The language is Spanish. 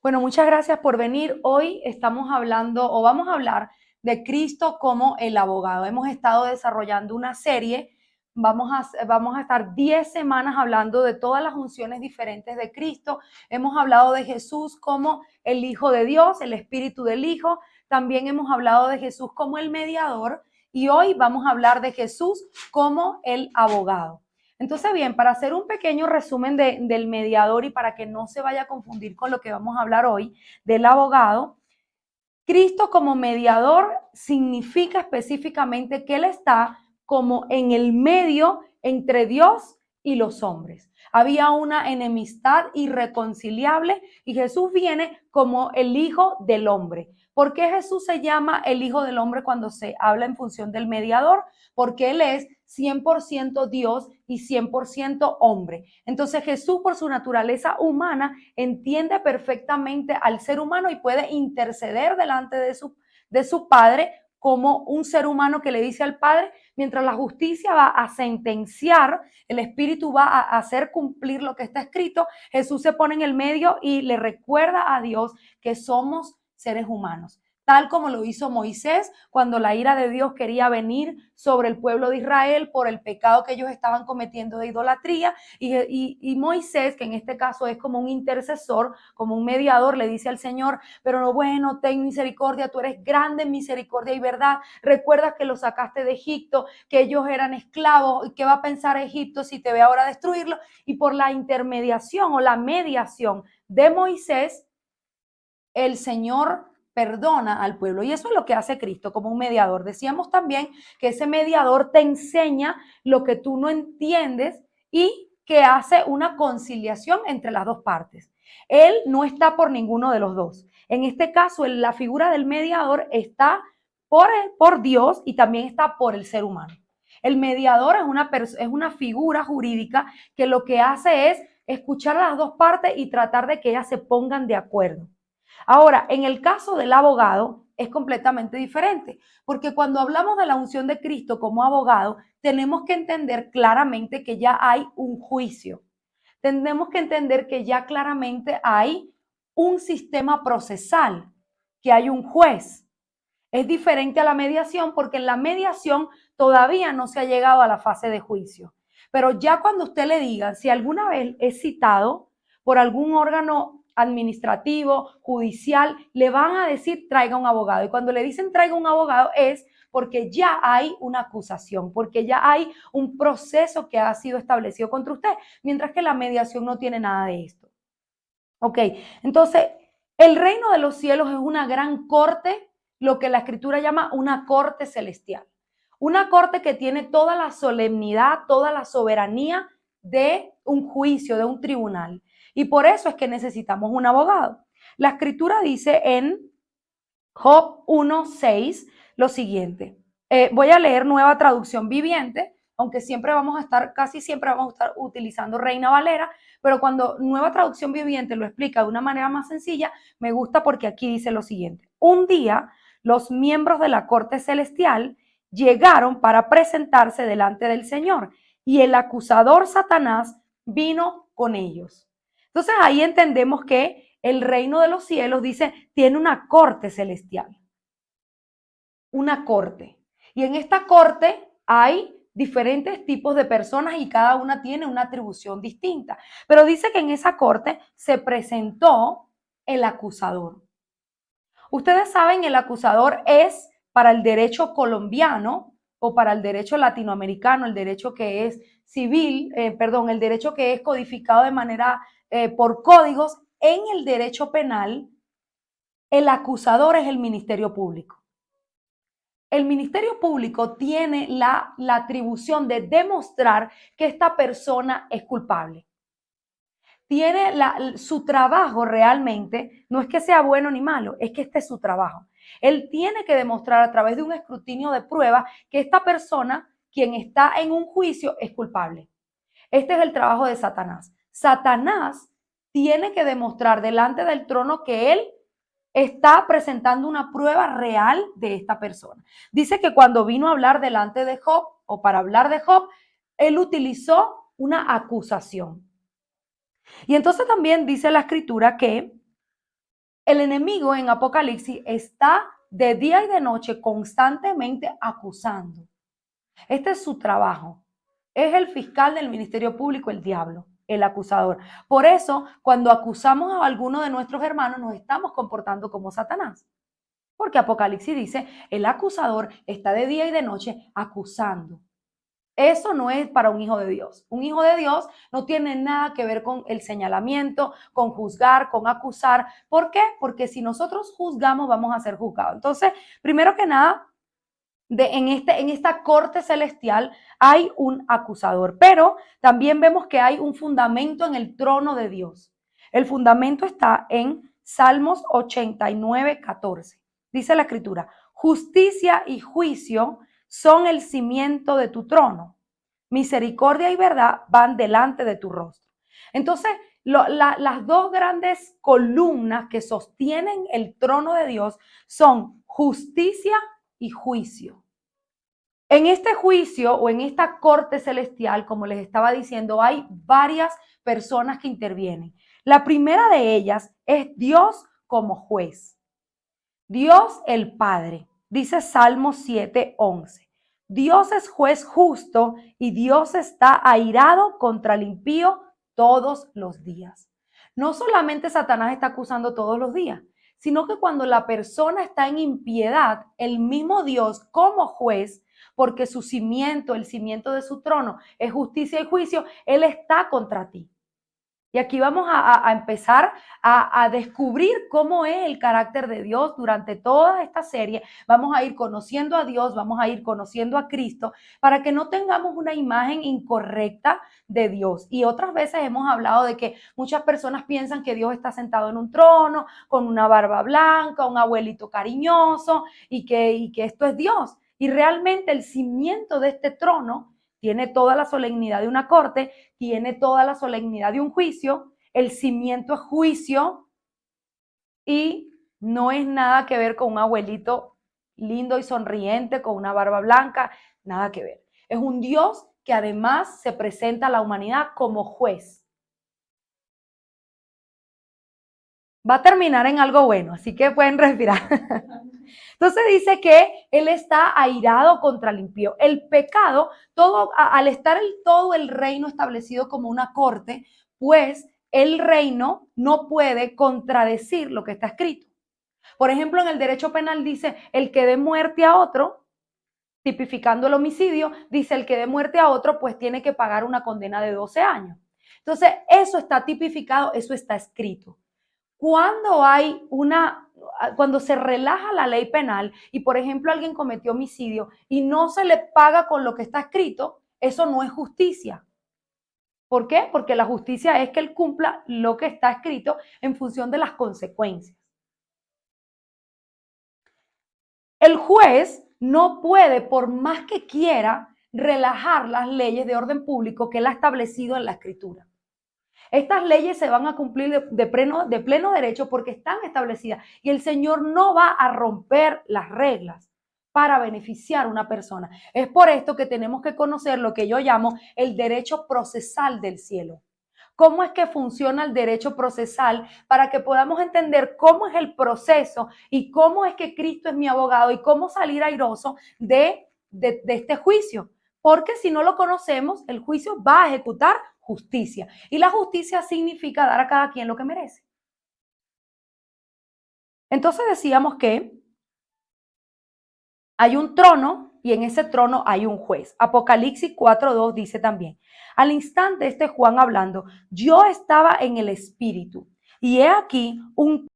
Bueno, muchas gracias por venir. Hoy estamos hablando o vamos a hablar de Cristo como el abogado. Hemos estado desarrollando una serie. Vamos a estar 10 semanas hablando de todas las unciones diferentes de Cristo. Hemos hablado de Jesús como el Hijo de Dios, el Espíritu del Hijo. También hemos hablado de Jesús como el mediador. Y hoy vamos a hablar de Jesús como el abogado. Entonces, bien, para hacer un pequeño resumen del mediador y para que no se vaya a confundir con lo que vamos a hablar hoy del abogado, Cristo como mediador significa específicamente que Él está como en el medio entre Dios y los hombres. Había una enemistad irreconciliable y Jesús viene como el Hijo del Hombre. ¿Por qué Jesús se llama el Hijo del Hombre cuando se habla en función del mediador? Porque Él es 100% Dios y 100% hombre. Entonces Jesús, por su naturaleza humana, entiende perfectamente al ser humano y puede interceder delante de su Padre como un ser humano que le dice al Padre, mientras la justicia va a sentenciar, el Espíritu va a hacer cumplir lo que está escrito, Jesús se pone en el medio y le recuerda a Dios que somos seres humanos, tal como lo hizo Moisés cuando la ira de Dios quería venir sobre el pueblo de Israel por el pecado que ellos estaban cometiendo de idolatría. Y Moisés, que en este caso es como un intercesor, como un mediador, le dice al Señor, pero no, bueno, ten misericordia, tú eres grande en misericordia y verdad. Recuerda que los sacaste de Egipto, que ellos eran esclavos, y qué va a pensar Egipto si te ve ahora destruirlo. Y por la intermediación o la mediación de Moisés, el Señor perdona al pueblo. Y eso es lo que hace Cristo como un mediador. Decíamos también que ese mediador te enseña lo que tú no entiendes y que hace una conciliación entre las dos partes. Él no está por ninguno de los dos. En este caso, la figura del mediador está por Dios y también está por el ser humano. El mediador es una figura jurídica que lo que hace es escuchar a las dos partes y tratar de que ellas se pongan de acuerdo. Ahora, en el caso del abogado es completamente diferente, porque cuando hablamos de la unción de Cristo como abogado, tenemos que entender claramente que ya hay un juicio. Tenemos que entender que ya claramente hay un sistema procesal, que hay un juez. Es diferente a la mediación porque en la mediación todavía no se ha llegado a la fase de juicio. Pero ya cuando usted le diga, si alguna vez es citado por algún órgano administrativo, judicial, le van a decir traiga un abogado. Y cuando le dicen traiga un abogado es porque ya hay una acusación, porque ya hay un proceso que ha sido establecido contra usted, mientras que la mediación no tiene nada de esto. Ok, entonces el reino de los cielos es una gran corte, lo que la escritura llama una corte celestial. Una corte que tiene toda la solemnidad, toda la soberanía de un juicio, de un tribunal. Y por eso es que necesitamos un abogado. La escritura dice en Job 1:6 lo siguiente. Voy a leer Nueva Traducción Viviente, aunque siempre vamos a estar, casi siempre vamos a estar utilizando Reina Valera, pero cuando Nueva Traducción Viviente lo explica de una manera más sencilla, me gusta porque aquí dice lo siguiente. Un día, los miembros de la corte celestial llegaron para presentarse delante del Señor y el acusador Satanás vino con ellos. Entonces ahí entendemos que el reino de los cielos, dice, tiene una corte celestial, una corte. Y en esta corte hay diferentes tipos de personas y cada una tiene una atribución distinta. Pero dice que en esa corte se presentó el acusador. Ustedes saben, el acusador es para el derecho colombiano o para el derecho latinoamericano, el derecho que es civil, el derecho que es codificado de manera por códigos. En el derecho penal, el acusador es el Ministerio Público. El Ministerio Público tiene la atribución de demostrar que esta persona es culpable. Tiene su trabajo realmente, no es que sea bueno ni malo, es que este es su trabajo. Él tiene que demostrar a través de un escrutinio de pruebas que esta persona, quien está en un juicio, es culpable. Este es el trabajo de Satanás. Satanás tiene que demostrar delante del trono que él está presentando una prueba real de esta persona. Dice que cuando vino a hablar delante de Job, o para hablar de Job, él utilizó una acusación. Y entonces también dice la escritura que El enemigo en Apocalipsis está de día y de noche constantemente acusando. Este es su trabajo. Es el fiscal del ministerio público, el diablo, el acusador. Por eso, cuando acusamos a alguno de nuestros hermanos, nos estamos comportando como Satanás. Porque Apocalipsis dice, el acusador está de día y de noche acusando. Eso no es para un hijo de Dios. Un hijo de Dios no tiene nada que ver con el señalamiento, con juzgar, con acusar. ¿Por qué? Porque si nosotros juzgamos, vamos a ser juzgados. Entonces, primero que nada, en esta corte celestial hay un acusador, pero también vemos que hay un fundamento en el trono de Dios. El fundamento está en Salmos 89, 14. Dice la escritura, justicia y juicio son el cimiento de tu trono. Misericordia y verdad van delante de tu rostro. Entonces, las dos grandes columnas que sostienen el trono de Dios son justicia y juicio. En este juicio o en esta corte celestial, como les estaba diciendo, hay varias personas que intervienen. La primera de ellas es Dios como juez. Dios el Padre, dice Salmo 7:11. Dios es juez justo y Dios está airado contra el impío todos los días. No solamente Satanás está acusando todos los días, sino que cuando la persona está en impiedad, el mismo Dios como juez, porque su cimiento, el cimiento de su trono es justicia y juicio, Él está contra ti. Y aquí vamos a empezar a descubrir cómo es el carácter de Dios durante toda esta serie. Vamos a ir conociendo a Dios, vamos a ir conociendo a Cristo, para que no tengamos una imagen incorrecta de Dios. Y otras veces hemos hablado de que muchas personas piensan que Dios está sentado en un trono, con una barba blanca, un abuelito cariñoso, y que esto es Dios. Y realmente el cimiento de este trono tiene toda la solemnidad de una corte, tiene toda la solemnidad de un juicio, el cimiento es juicio y no es nada que ver con un abuelito lindo y sonriente, con una barba blanca, nada que ver. Es un Dios que además se presenta a la humanidad como juez. Va a terminar en algo bueno, así que pueden respirar. Entonces dice que Él está airado contra el impío. El pecado, al estar todo el reino establecido como una corte, pues el reino no puede contradecir lo que está escrito. Por ejemplo, en el derecho penal dice, el que dé muerte a otro, tipificando el homicidio, dice el que dé muerte a otro, pues tiene que pagar una condena de 12 años. Entonces, eso está tipificado, eso está escrito. Cuando se relaja la ley penal y, por ejemplo, alguien cometió homicidio y no se le paga con lo que está escrito, eso no es justicia. ¿Por qué? Porque la justicia es que él cumpla lo que está escrito en función de las consecuencias. El juez no puede, por más que quiera, relajar las leyes de orden público que él ha establecido en la escritura. Estas leyes se van a cumplir de pleno derecho porque están establecidas y el Señor no va a romper las reglas para beneficiar a una persona. Es por esto que tenemos que conocer lo que yo llamo el derecho procesal del cielo. ¿Cómo es que funciona el derecho procesal para que podamos entender cómo es el proceso y cómo es que Cristo es mi abogado y cómo salir airoso de este juicio? Porque si no lo conocemos, el juicio va a ejecutar justicia. Y la justicia significa dar a cada quien lo que merece. Entonces decíamos que hay un trono y en ese trono hay un juez. Apocalipsis 4:2 dice también, al instante Juan hablando, yo estaba en el espíritu y he aquí un